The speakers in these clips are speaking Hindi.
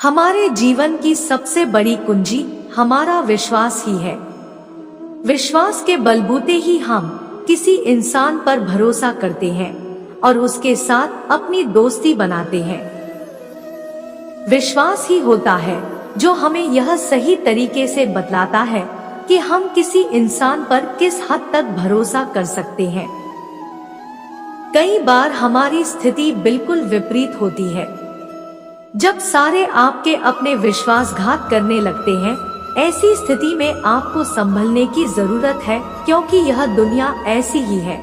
हमारे जीवन की सबसे बड़ी कुंजी हमारा विश्वास ही है। विश्वास के बलबूते ही हम किसी इंसान पर भरोसा करते हैं और उसके साथ अपनी दोस्ती बनाते हैं। विश्वास ही होता है जो हमें यह सही तरीके से बतलाता है कि हम किसी इंसान पर किस हद तक भरोसा कर सकते हैं। कई बार हमारी स्थिति बिल्कुल विपरीत होती है। जब सारे आपके अपने विश्वासघात करने लगते हैं, ऐसी स्थिति में आपको संभलने की जरूरत है, क्योंकि यह दुनिया ऐसी ही है।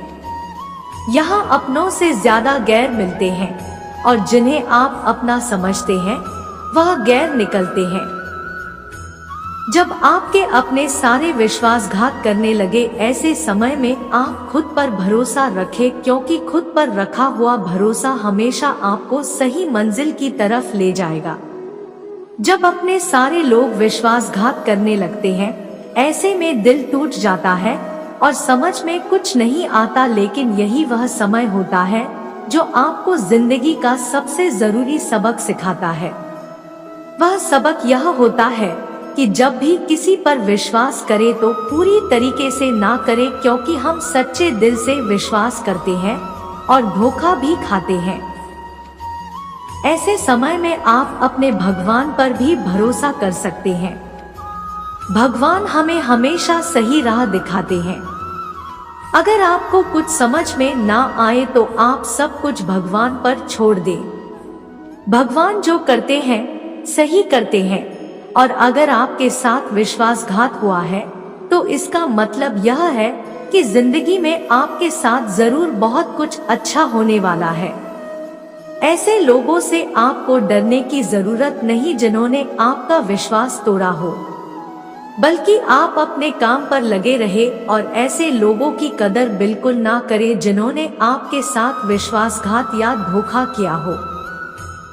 यहाँ अपनों से ज्यादा गैर मिलते हैं और जिन्हें आप अपना समझते हैं वह गैर निकलते हैं। जब आपके अपने सारे विश्वासघात करने लगे, ऐसे समय में आप खुद पर भरोसा रखें, क्योंकि खुद पर रखा हुआ भरोसा हमेशा आपको सही मंजिल की तरफ ले जाएगा। जब अपने सारे लोग विश्वासघात करने लगते हैं, ऐसे में दिल टूट जाता है और समझ में कुछ नहीं आता, लेकिन यही वह समय होता है जो आपको जिंदगी का सबसे जरूरी सबक सिखाता है। वह सबक यह होता है कि जब भी किसी पर विश्वास करें तो पूरी तरीके से ना करें, क्योंकि हम सच्चे दिल से विश्वास करते हैं और धोखा भी खाते हैं। ऐसे समय में आप अपने भगवान पर भी भरोसा कर सकते हैं। भगवान हमें हमेशा सही राह दिखाते हैं। अगर आपको कुछ समझ में ना आए तो आप सब कुछ भगवान पर छोड़ दें। भगवान जो करते हैं सही करते हैं, और अगर आपके साथ विश्वासघात हुआ है तो इसका मतलब यह है कि जिंदगी में आपके साथ जरूर बहुत कुछ अच्छा होने वाला है। ऐसे लोगों से आपको डरने की जरूरत नहीं जिन्होंने आपका विश्वास तोड़ा हो, बल्कि आप अपने काम पर लगे रहे और ऐसे लोगों की कदर बिल्कुल ना करें जिन्होंने आपके साथ विश्वासघात या धोखा किया हो।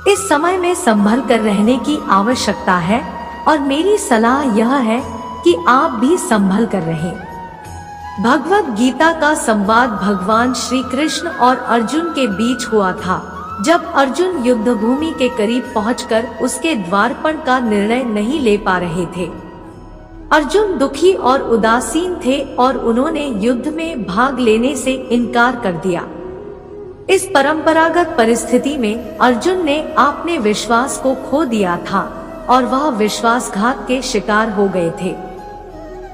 इस समय में संभल कर रहने की आवश्यकता है और मेरी सलाह यह है कि आप भी संभल कर रहें। भगवद गीता का संवाद भगवान श्री कृष्ण और अर्जुन के बीच हुआ था, जब अर्जुन युद्ध भूमि के करीब पहुंचकर उसके द्वारपण का निर्णय नहीं ले पा रहे थे। अर्जुन दुखी और उदासीन थे और उन्होंने युद्ध में भाग लेने से इनकार कर दिया। इस परंपरागत परिस्थिति में अर्जुन ने अपने विश्वास को खो दिया था और वह विश्वासघात के शिकार हो गए थे।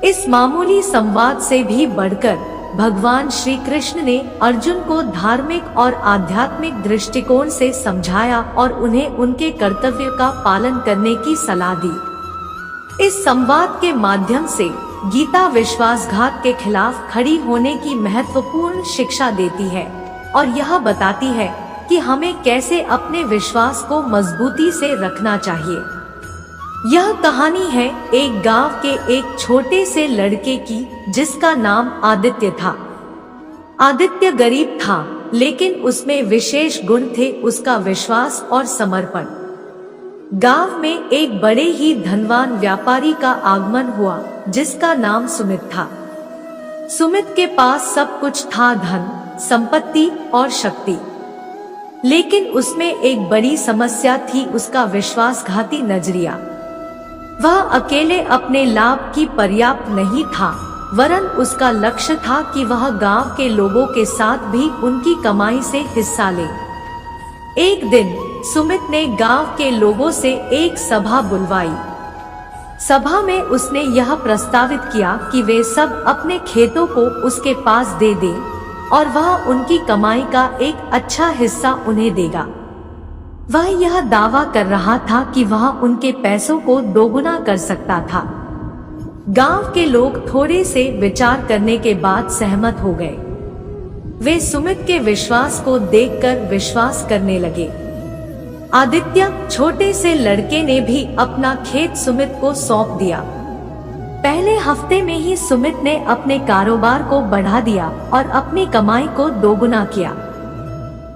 इस मामूली संवाद से भी बढ़कर भगवान श्री कृष्ण ने अर्जुन को धार्मिक और आध्यात्मिक दृष्टिकोण से समझाया और उन्हें उनके कर्तव्य का पालन करने की सलाह दी। इस संवाद के माध्यम से गीता विश्वासघात के खिलाफ खड़ी होने की महत्वपूर्ण शिक्षा देती है और यह बताती है कि हमें कैसे अपने विश्वास को मजबूती से रखना चाहिए। यह कहानी है एक गांव के एक छोटे से लड़के की, जिसका नाम आदित्य था। आदित्य गरीब था, लेकिन उसमें विशेष गुण थे उसका विश्वास और समर्पण। गांव में एक बड़े ही धनवान व्यापारी का आगमन हुआ, जिसका नाम सुमित था। सुमित के पास सब कुछ था, धन, संपत्ति और शक्ति, लेकिन उसमें एक बड़ी समस्या थी, उसका विश्वासघाती नजरिया। वह अकेले अपने लाभ की पर्याप्त नहीं था, वरन उसका लक्ष्य था कि वह गांव के लोगों के साथ भी उनकी कमाई से हिस्सा ले। एक दिन सुमित ने गांव के लोगों से एक सभा बुलवाई। सभा में उसने यह प्रस्तावित किया कि वे सब अपने खेतों को उसके पास दे दें और वह उनकी कमाई का एक अच्छा हिस्सा उन्हें देगा। वह यह दावा कर रहा था कि वह उनके पैसों को दोगुना कर सकता था। गांव के लोग थोड़े से विचार करने के बाद सहमत हो गए। वे सुमित के विश्वास को देखकर विश्वास करने लगे। आदित्य, छोटे से लड़के ने भी अपना खेत सुमित को सौंप दिया। पहले हफ्ते में ही सुमित ने अपने कारोबार को बढ़ा दिया और अपनी कमाई को दोगुना किया।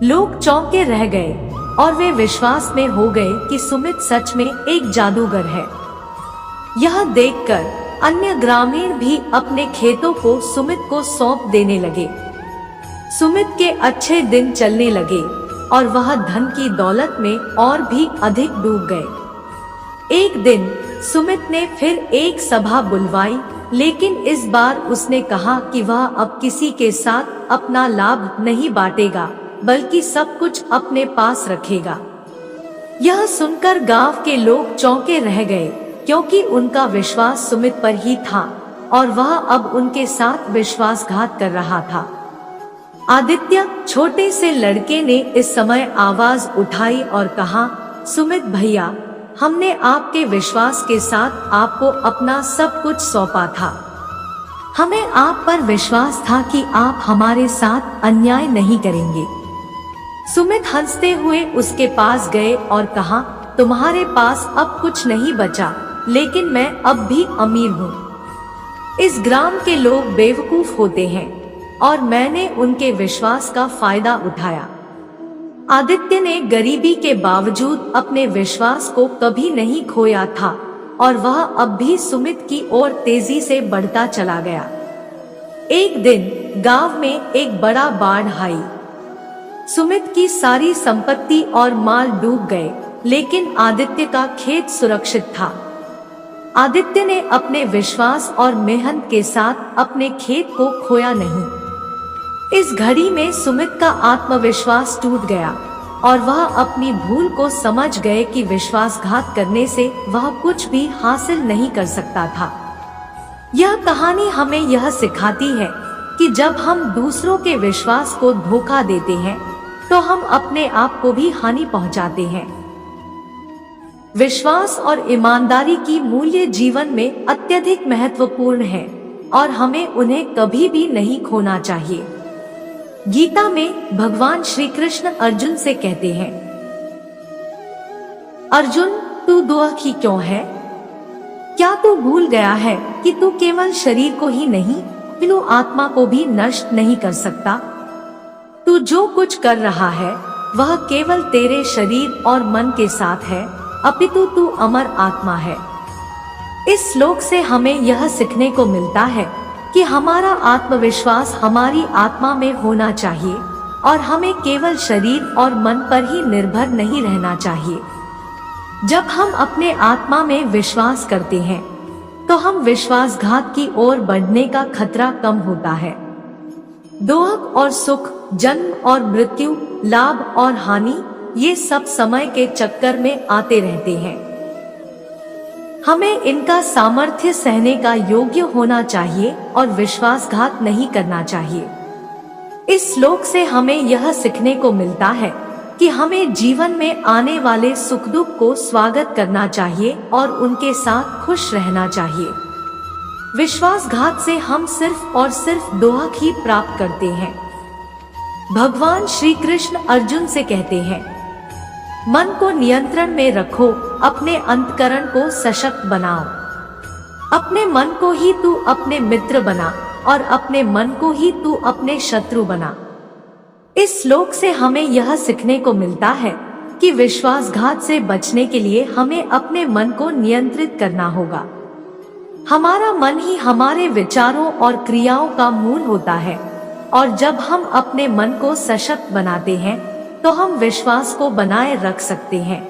लोग चौंके रह गए और वे विश्वास में हो गए कि सुमित सच में एक जादूगर है। यह देखकर अन्य ग्रामीण भी अपने खेतों को सुमित को सौंप देने लगे। सुमित के अच्छे दिन चलने लगे और वह धन की दौलत में और भी अधिक डूब गए। एक दिन सुमित ने फिर एक सभा बुलवाई, लेकिन इस बार उसने कहा कि वह अब किसी के साथ अपना लाभ नहीं बांटेगा, बल्कि सब कुछ अपने पास रखेगा। यह सुनकर गांव के लोग चौंके रह गए, क्योंकि उनका विश्वास सुमित पर ही था और वह अब उनके साथ विश्वासघात कर रहा था। आदित्य, छोटे से लड़के ने इस समय आवाज उठाई और कहा, सुमित भैया, हमने आपके विश्वास के साथ आपको अपना सब कुछ सौंपा था। हमें आप पर विश्वास था कि आप हमारे साथ अन्याय नहीं करेंगे। सुमित हंसते हुए उसके पास गए और कहा, तुम्हारे पास अब कुछ नहीं बचा, लेकिन मैं अब भी अमीर हूँ। इस ग्राम के लोग बेवकूफ होते हैं और मैंने उनके विश्वास का फायदा उठाया। आदित्य ने गरीबी के बावजूद अपने विश्वास को कभी नहीं खोया था और वह अब भी सुमित की ओर तेजी से बढ़ता चला गया। एक दिन गांव में एक बड़ा बाढ़ आई। सुमित की सारी संपत्ति और माल डूब गए, लेकिन आदित्य का खेत सुरक्षित था। आदित्य ने अपने विश्वास और मेहनत के साथ अपने खेत को खोया नहीं। इस घड़ी में सुमित का आत्मविश्वास टूट गया और वह अपनी भूल को समझ गए कि विश्वासघात करने से वह कुछ भी हासिल नहीं कर सकता था। यह कहानी हमें यह सिखाती है कि जब हम दूसरों के विश्वास को धोखा देते हैं, तो हम अपने आप को भी हानि पहुंचाते हैं। विश्वास और ईमानदारी की मूल्य जीवन में अत्यधिक महत्वपूर्ण है और हमें उन्हें कभी भी नहीं खोना चाहिए। गीता में भगवान श्री कृष्ण अर्जुन से कहते हैं, अर्जुन, तू दुखी क्यों है? क्या तू भूल गया है कि तू केवल शरीर को ही नहीं, तू आत्मा को भी नष्ट नहीं कर सकता? तू जो कुछ कर रहा है वह केवल तेरे शरीर और मन के साथ है, अपितु तू अमर आत्मा है। इस श्लोक से हमें यह सीखने को मिलता है कि हमारा आत्मविश्वास हमारी आत्मा में होना चाहिए और हमें केवल शरीर और मन पर ही निर्भर नहीं रहना चाहिए। जब हम अपने आत्मा में विश्वास करते हैं, तो हम विश्वासघात की ओर बढ़ने का खतरा कम होता है। दुख और सुख, जन्म और मृत्यु, लाभ और हानि, ये सब समय के चक्कर में आते रहते हैं। हमें इनका सामर्थ्य सहने का योग्य होना चाहिए और विश्वासघात नहीं करना चाहिए। इस श्लोक से हमें यह सीखने को मिलता है कि हमें जीवन में आने वाले सुख दुख को स्वागत करना चाहिए और उनके साथ खुश रहना चाहिए। विश्वासघात से हम सिर्फ और सिर्फ दुख ही प्राप्त करते हैं। भगवान श्री कृष्ण अर्जुन से कहते हैं, मन को नियंत्रण में रखो, अपने अंतःकरण को सशक्त बनाओ। अपने मन को ही तू अपने मित्र बना और अपने मन को ही तू अपने शत्रु बना। इस श्लोक से हमें यह सीखने को मिलता है कि विश्वासघात से बचने के लिए हमें अपने मन को नियंत्रित करना होगा। हमारा मन ही हमारे विचारों और क्रियाओं का मूल होता है और जब हम अपने मन को सशक्त बनाते हैं, तो हम विश्वास को बनाए रख सकते हैं।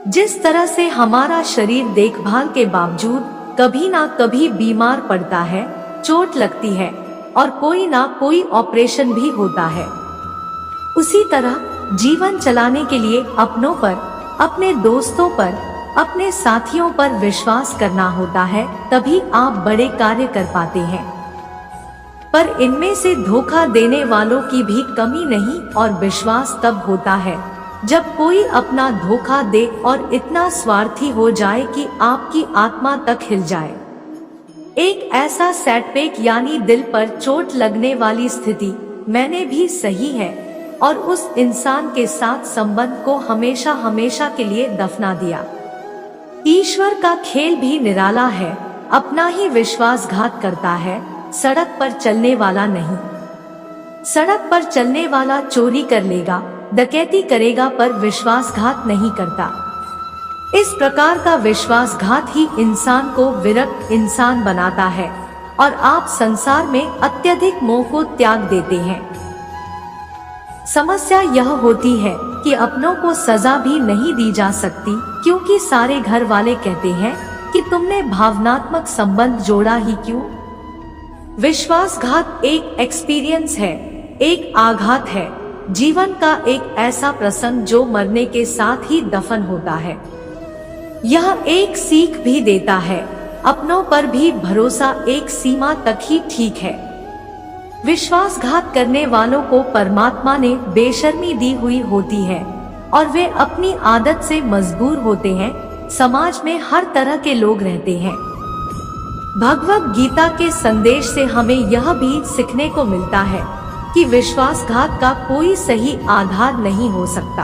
जिस तरह से हमारा शरीर देखभाल के बावजूद कभी ना कभी बीमार पड़ता है, चोट लगती है और कोई ना कोई ऑपरेशन भी होता है, उसी तरह जीवन चलाने के लिए अपनों पर, अपने दोस्तों पर, अपने साथियों पर विश्वास करना होता है, तभी आप बड़े कार्य कर पाते हैं। पर इनमें से धोखा देने वालों की भी कमी नहीं और विश्वास तब होता है जब कोई अपना धोखा दे और इतना स्वार्थी हो जाए कि आपकी आत्मा तक हिल जाए। एक ऐसा सेटबैक यानी दिल पर चोट लगने वाली स्थिति मैंने भी सही है और उस इंसान के साथ संबंध को हमेशा हमेशा के लिए दफना दिया। ईश्वर का खेल भी निराला है, अपना ही विश्वासघात करता है, सड़क पर चलने वाला नहीं। सड़क पर चलने वाला चोरी कर लेगा, डकैती करेगा, पर विश्वासघात नहीं करता। इस प्रकार का विश्वासघात ही इंसान को विरक्त इंसान बनाता है और आप संसार में अत्यधिक मोह को त्याग देते हैं। समस्या यह होती है कि अपनों को सजा भी नहीं दी जा सकती, क्योंकि सारे घर वाले कहते हैं कि तुमने भावनात्मक संबंध जोड़ा ही क्यों। विश्वासघात एक एक्सपीरियंस है, एक आघात है, जीवन का एक ऐसा प्रसंग जो मरने के साथ ही दफन होता है। यह एक सीख भी देता है, अपनों पर भी भरोसा एक सीमा तक ही ठीक है। विश्वासघात करने वालों को परमात्मा ने बेशर्मी दी हुई होती है और वे अपनी आदत से मजबूर होते हैं। समाज में हर तरह के लोग रहते हैं। भगवद गीता के संदेश से हमें यह भी सीखने को मिलता है कि विश्वासघात का कोई सही आधार नहीं हो सकता।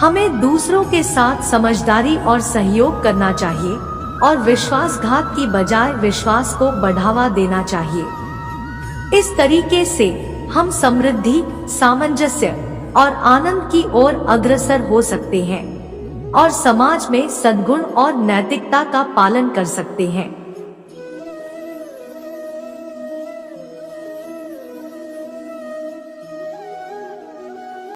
हमें दूसरों के साथ समझदारी और सहयोग करना चाहिए और विश्वासघात की बजाय विश्वास को बढ़ावा देना चाहिए। इस तरीके से हम समृद्धि, सामंजस्य और आनंद की ओर अग्रसर हो सकते हैं और समाज में सद्गुण और नैतिकता का पालन कर सकते हैं।